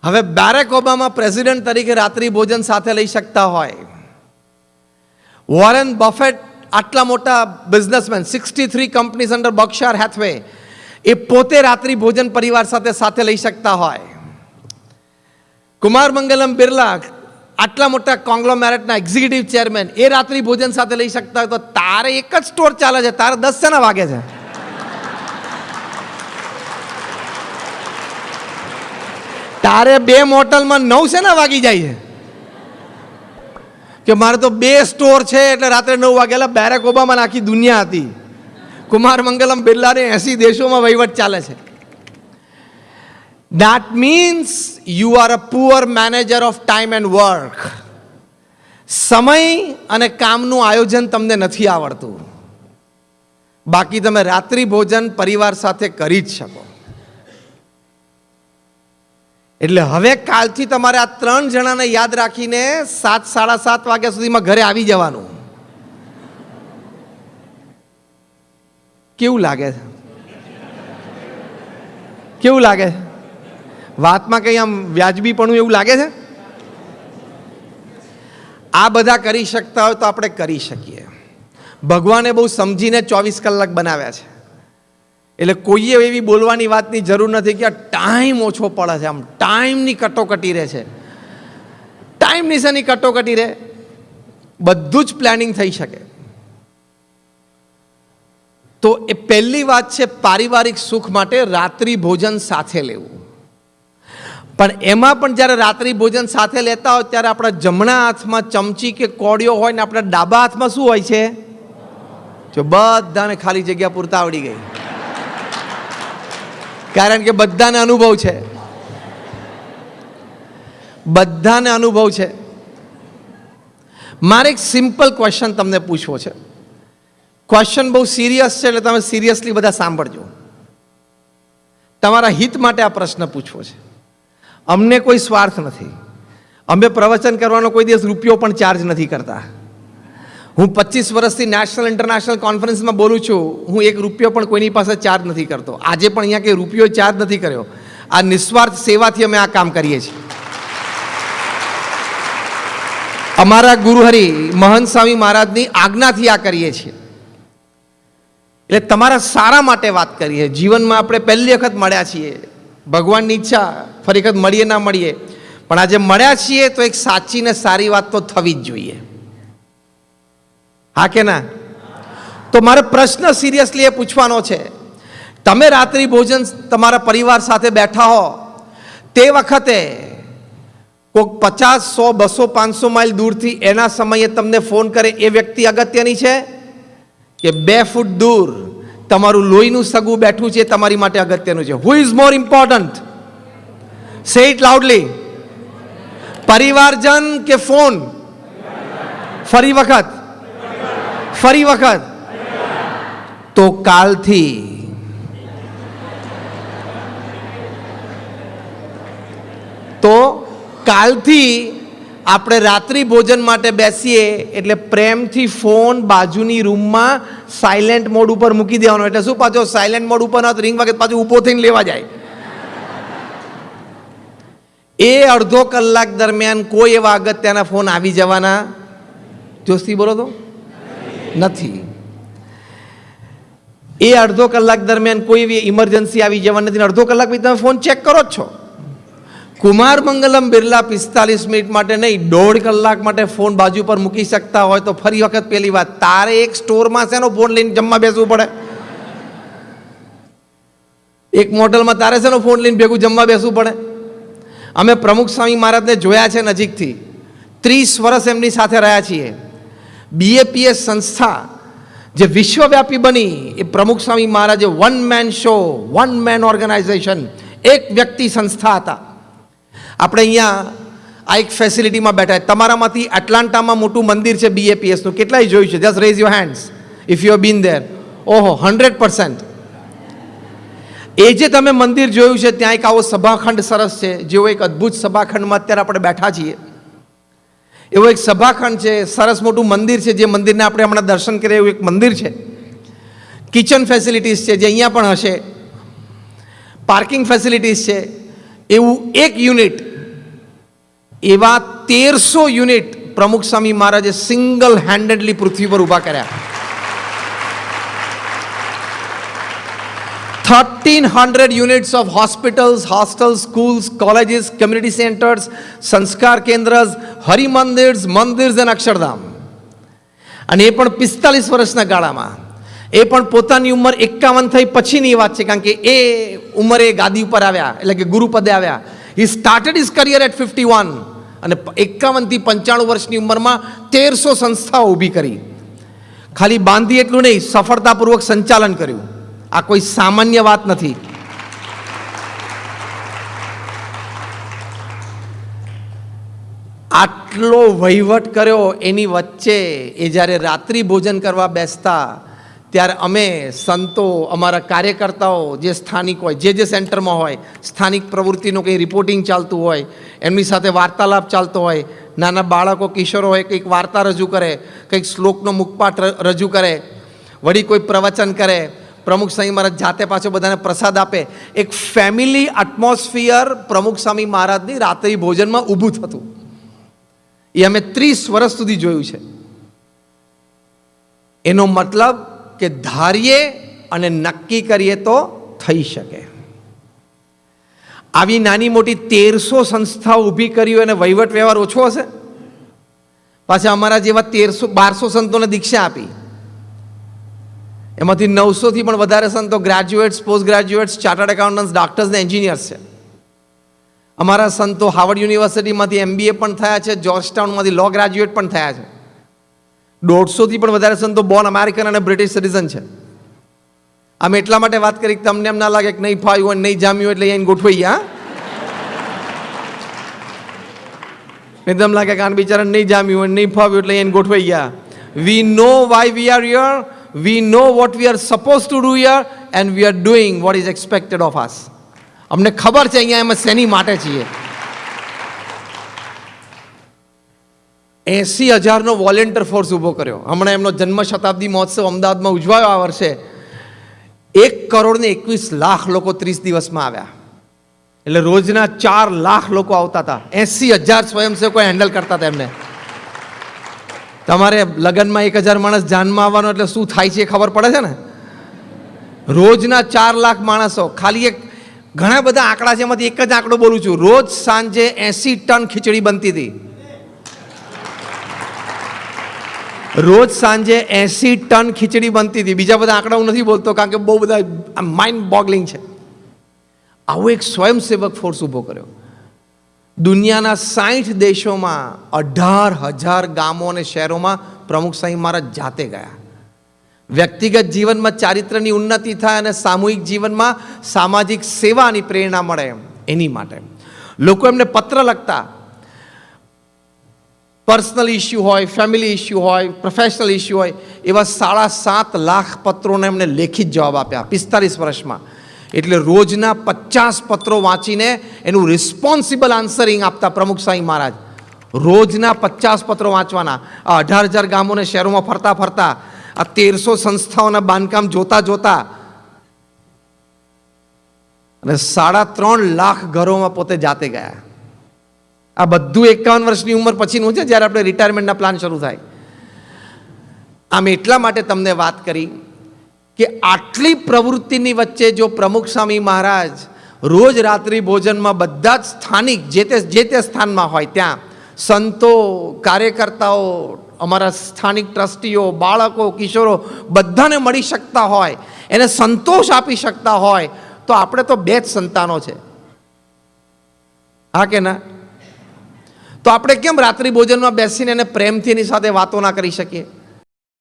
હવે barrack Obama president તરીકે રાત્રિ ભોજન સાથે લઈ શકતા હોય, વોરેન બફેટ આટલા મોટા બિઝનેસમેન 63 કંપનીઝ અંડર બર્કશાયર હેથવે એ પોતે રાત્રિ ભોજન પરિવાર સાથે લઈ શકતા હોય, કુમાર મંગલમ બિરલા આટલા મોટા કોંગ્લોમેરેટના એક્ઝિક્યુટિવ ચેરમેન એ રાત્રિ ભોજન સાથે લઈ શકતા હોય, તો તારે એક જ સ્ટોર ચાલે છે, તારે 10 શેના વાગે છે? તારે 2 મોટલમાં 9 શેના વાગી જાય છે કે મારે તો 2 સ્ટોર છે એટલે રાત્રે 9 વાગે? એટલે બેરેક ઓબામાને આખી દુનિયા હતી, કુમાર મંગલમ બિરલાને 80 દેશોમાં વહીવટ ચાલે છે. That means you are a poor manager of time and work. સમય અને કામનું આયોજન તમને નથી આવડતું, બાકી તમે રાત્રિ ભોજન પરિવાર સાથે કરી જ શકો. એટલે હવે કાલથી તમારે આ 3 જણાને યાદ રાખીને 7, 7:30 વાગ્યા સુધીમાં ઘરે આવી જવાનું. કેવું લાગે છે? કેવું લાગે છે? વાતમાં કંઈ આમ વ્યાજબીપણું એવું લાગે છે? આ બધા કરી શકતા હોય તો આપણે કરી શકીએ. ભગવાને બહુ સમજીને 24 કલાક બનાવ્યા છે, એટલે કોઈએ એવી બોલવાની વાતની જરૂર નથી કે આ ટાઈમ ઓછો પડે છે, આમ ટાઈમની કટોકટી રહે છે. ટાઈમની શેની કટોકટી રહે? બધું જ પ્લાનિંગ થઈ શકે. તો એ પહેલી વાત છે, પારિવારિક સુખ માટે રાત્રિ ભોજન સાથે લેવું. પણ એમાં પણ જ્યારે રાત્રિ ભોજન સાથે લેતા હોય ત્યારે આપણા જમણા હાથમાં ચમચી કે કોડિયો હોય ને આપણા ડાબા હાથમાં શું હોય છે? જો બધાને ખાલી જગ્યા પૂરતા આવડી ગઈ, કારણ કે બધાને અનુભવ છે. બધાને અનુભવ છે. મારે એક સિમ્પલ ક્વેશ્ચન તમને પૂછવો છે. ક્વેશ્ચન બહુ સિરિયસ છે, એટલે તમે સિરિયસલી બધા સાંભળજો. તમારા હિત માટે આ પ્રશ્ન પૂછવો છે. અમને કોઈ સ્વાર્થ નથી. અમે પ્રવચન કરવાનો કોઈ દિવસ રૂપિયો પણ ચાર્જ નથી કરતા. હું 25 વર્ષથી નેશનલ ઇન્ટરનેશનલ કોન્ફરન્સમાં બોલું છું, હું 1 રૂપિયો પણ કોઈની પાસે ચાર્જ નથી કરતો. આજે પણ અહીંયા કંઈ રૂપિયો ચાર્જ નથી કર્યો. આ નિસ્વાર્થ સેવાથી અમે આ કામ કરીએ છીએ. અમારા ગુરુહરિ મહંત સ્વામી મહારાજની આજ્ઞાથી આ કરીએ છીએ. એટલે તમારા સારા માટે વાત કરીએ. જીવનમાં આપણે પહેલી વખત મળ્યા છીએ, ભગવાનની ઈચ્છા ફરી વખત મળીએ ના મળીએ, પણ આજે મળ્યા છીએ તો એક સાચી ને સારી વાત તો થવી જ જોઈએ. હા કે ના? તો મારે પ્રશ્ન સિરિયસલી એ પૂછવાનો છે, તમે રાત્રિ ભોજન તમારા પરિવાર સાથે બેઠા હો તે વખતે કોઈક 50, 100, 200, 500 માઇલ દૂરથી એના સમયે તમને ફોન કરે, એ વ્યક્તિ અગત્યની છે કે 2 ફૂટ દૂર તમારું લોહીનું સગું બેઠું છે તમારી માટે અગત્યનું છે? Who is more important? Say it loudly. પરિવારજન કે ફોન? ફરી વખત તો કાલથી આપણે રાત્રિ ભોજન માટે બેસીએ એટલે પ્રેમથી ફોન બાજુની રૂમમાં સાયલેન્ટ મોડ ઉપર મૂકી દેવાનો. એટલે શું, પાછો સાયલેન્ટ મોડ ઉપર ના રિંગ વાગે પાછું ઊભો થઈને લેવા જાય. એ અડધો કલાક દરમિયાન કોઈ એવા અગત્યના ફોન આવી જવાના, જોશથી બોલો તો, નથી. એ અડધો કલાક દરમિયાન કોઈ એવી ઇમરજન્સી આવી જવાની નથી. અડધો કલાક પછી તમે ફોન ચેક કરો જ છો. કુમાર મંગલમ બિરલા 45 મિનિટ માટે નહીં, 1.5 કલાક માટે ફોન બાજુ પર મૂકી શકતા હોય તો ફરી વખત પેલી વાત, તારે એક સ્ટોરમાં શેનો ફોન લઈને જમવા બેસવું પડે? એક મોટલમાં તારે શેનો ફોન લઈને ભેગું જમવા બેસવું પડે? અમે પ્રમુખ સ્વામી મહારાજને જોયા છે નજીકથી, 30 વર્ષ એમની સાથે રહ્યા છીએ. BAPS સંસ્થા જે વિશ્વવ્યાપી બની, એ પ્રમુખ સ્વામી મહારાજે 1 મેન શો, 1 મેન ઓર્ગેનાઇઝેશન, એક વ્યક્તિ સંસ્થા હતા. આપણે અહીંયા આ એક ફેસિલિટીમાં બેઠા. તમારામાંથી એટલાન્ટામાં મોટું મંદિર છે BAPSનું, કેટલાય જોયું છે? Just rays your hands if you have been there. ઓહો, 100%. એ જે તમે મંદિર જોયું છે, ત્યાં એક આવો સભાખંડ સરસ છે, જેવો એક અદ્ભુત સભાખંડમાં અત્યારે આપણે બેઠા છીએ. એવો એક સભાખંડ છે, સરસ મોટું મંદિર છે, જે મંદિરને આપણે હમણાં દર્શન કરીએ એવું એક મંદિર છે. કિચન ફેસિલિટીઝ છે જે અહીંયા પણ હશે, પાર્કિંગ ફેસિલિટીઝ છે. એવું એક યુનિટ એવા 1300 યુનિટ પ્રમુખ સ્વામી મહારાજે સિંગલ હેન્ડેડલી પૃથ્વી પર ઊભા કર્યા. 1300 units of hospitals, hostels, schools, colleges, community centers, સંસ્કાર કેન્દ્ર્સ, હરિમંદિર્સ, મંદિર્સ અને અક્ષરધામ. અને એ પણ 45 વર્ષના ગાળામાં. એ પણ પોતાની ઉંમર 51 થઈ પછીની વાત છે, કારણ કે એ ઉંમરે ગાદી ઉપર આવ્યા, એટલે કે ગુરુપદે આવ્યા. He started his career at 51 અને 51 થી 95 વર્ષની ઉંમરમાં 1300 સંસ્થાઓ ઊભી કરી. ખાલી બાંધી એટલું નહીં, સફળતાપૂર્વક સંચાલન કર્યું. આ કોઈ સામાન્ય વાત નથી. આટલો વહીવટ કર્યો એની વચ્ચે એ જ્યારે રાત્રિ ભોજન કરવા બેસતા ત્યારે અમે સંતો, અમારા કાર્યકર્તાઓ જે સ્થાનિક હોય, જે સેન્ટરમાં હોય, સ્થાનિક પ્રવૃત્તિનું કંઈ રિપોર્ટિંગ ચાલતું હોય, એમની સાથે વાર્તાલાપ ચાલતો હોય, નાના બાળકો કિશોરો હોય, કંઈક વાર્તા રજૂ કરે, કંઈક શ્લોકનો મુખપાઠ રજૂ કરે, વળી કોઈ પ્રવચન કરે, પ્રમુખ સ્વામી મહારાજ જાતે પાછો બધાને પ્રસાદ આપે. એક ફેમિલી એટમોસ્ફિયર પ્રમુખ સ્વામી મહારાજની રાત્રિ ભોજનમાં ઊભું થતું. એ અમે 30 વર્ષ સુધી જોયું છે. એનો મતલબ કે ધારીએ અને નક્કી કરીએ તો થઈ શકે. આવી નાની મોટી 1300 સંસ્થાઓ ઊભી કરી અને વહીવટ વ્યવહાર ઓછો હશે? પાછા અમારા જેવા 1200 સંતોને દીક્ષા આપી. એમાંથી 900 થી પણ વધારે સંતો graduates, post graduates, chartered accountants, doctors ને એન્જિનિયર્સ છે. અમારા સંતો હાર્વર્ડ યુનિવર્સિટીમાંથી MBA પણ થયા છે, જોર્જ ટાઉનમાંથી લો ગ્રેજ્યુએટ પણ થયા છે. 150 થી પણ વધારે સંતો બોર્ન અમેરિકન અને બ્રિટિશ સિટીઝન છે. અમે એટલા માટે વાત કરી કે તમને એમ ના લાગે કે નહીં ફાવ્યું હોય, નહીં જામ્યું એટલે અહીં ગોઠવાઈ ગયા. નહીં તો એમ લાગે કે આ બિચારા નહીં જામ્યું હોય, નહીં ફાવ્યું એટલે અહીં ગોઠવાઈ ગયા. We know why we are here. We know what we are supposed to do here and we are doing what is expected of us. અમને ખબર છે અહીંયા અમે શેની માટે છીએ. 80,000નો વોલેન્ટિયર ફોર્સ ઊભો કર્યો. હમણાં એમનો જન્મ શતાબ્દી મહોત્સવ અમદાવાદમાં ઉજવાયો આ વર્ષે. 1,21,00,000 લોકો 30 દિવસમાં આવ્યા. એટલે રોજના 4 લાખ લોકો આવતા હતા. 80,000 સ્વયંસેવકો હેન્ડલ કરતા હતા એમને. તમારે લગ્નમાં 1,000 માણસ જાનમાં આવવાનો એટલે શું થાય છે એ ખબર પડે છે ને. રોજના 4 લાખ માણસો. ખાલી એક ઘણા બધા આંકડા છે, એમાંથી એક જ આંકડો બોલું છું. રોજ સાંજે 80 ટન ખીચડી બનતી હતી. રોજ સાંજે 80 ટન ખીચડી બનતી હતી. બીજા બધા આંકડા હું નથી બોલતો કારણ કે બહુ બધા માઇન્ડ બોગલિંગ છે. આવો એક સ્વયંસેવક ફોર્સ ઊભો કર્યો. દુનિયાના 60 દેશોમાં 18,000 ગામો અને શહેરોમાં પ્રમુખ સ્વામી મહારાજ જાતે ગયા. વ્યક્તિગત જીવનમાં ચારિત્રની ઉન્નતિ થાય અને સામૂહિક જીવનમાં સામાજિક સેવાની પ્રેરણા મળે એની માટે લોકો એમને પત્ર લખતા. પર્સનલ ઇસ્યુ હોય, ફેમિલી ઇસ્યુ હોય, પ્રોફેશનલ ઇસ્યુ હોય, એવા 7.5 લાખ પત્રોને એમને લેખિત જવાબ આપ્યા 45 વર્ષમાં. એટલે રોજના 50 પત્રો વાંચીને એનું રિસ્પોન્સિબલ આન્સરિંગ આપતા પ્રમુખ સ્વામી મહારાજ. રોજના 50 પત્રો વાંચવાના. આ 18,000 ગામોને શહેરોમાં ફરતા ફરતા, આ 1300 સંસ્થાઓના બાંધકામ જોતા જોતા અને 3.5 લાખ ઘરોમાં પોતે જાતે ગયા. આ બધું 51 વર્ષની ઉંમર પછીનું છે, જ્યારે આપણે રિટાયરમેન્ટના પ્લાન શરૂ થાય. આમ એટલા માટે તમને વાત કરી કે આટલી પ્રવૃત્તિની વચ્ચે જો પ્રમુખ સ્વામી મહારાજ રોજ રાત્રિ ભોજનમાં બધા જ સ્થાનિક જે તે સ્થાનમાં હોય ત્યાં સંતો, કાર્યકર્તાઓ, અમારા સ્થાનિક ટ્રસ્ટીઓ, બાળકો, કિશોરો બધાને મળી શકતા હોય, એને સંતોષ આપી શકતા હોય, તો આપણે તો 2 જ સંતાનો છે. હા કે ના? તો આપણે કેમ રાત્રિ ભોજનમાં બેસીને એને પ્રેમથી એની સાથે વાતો ના કરી શકીએ?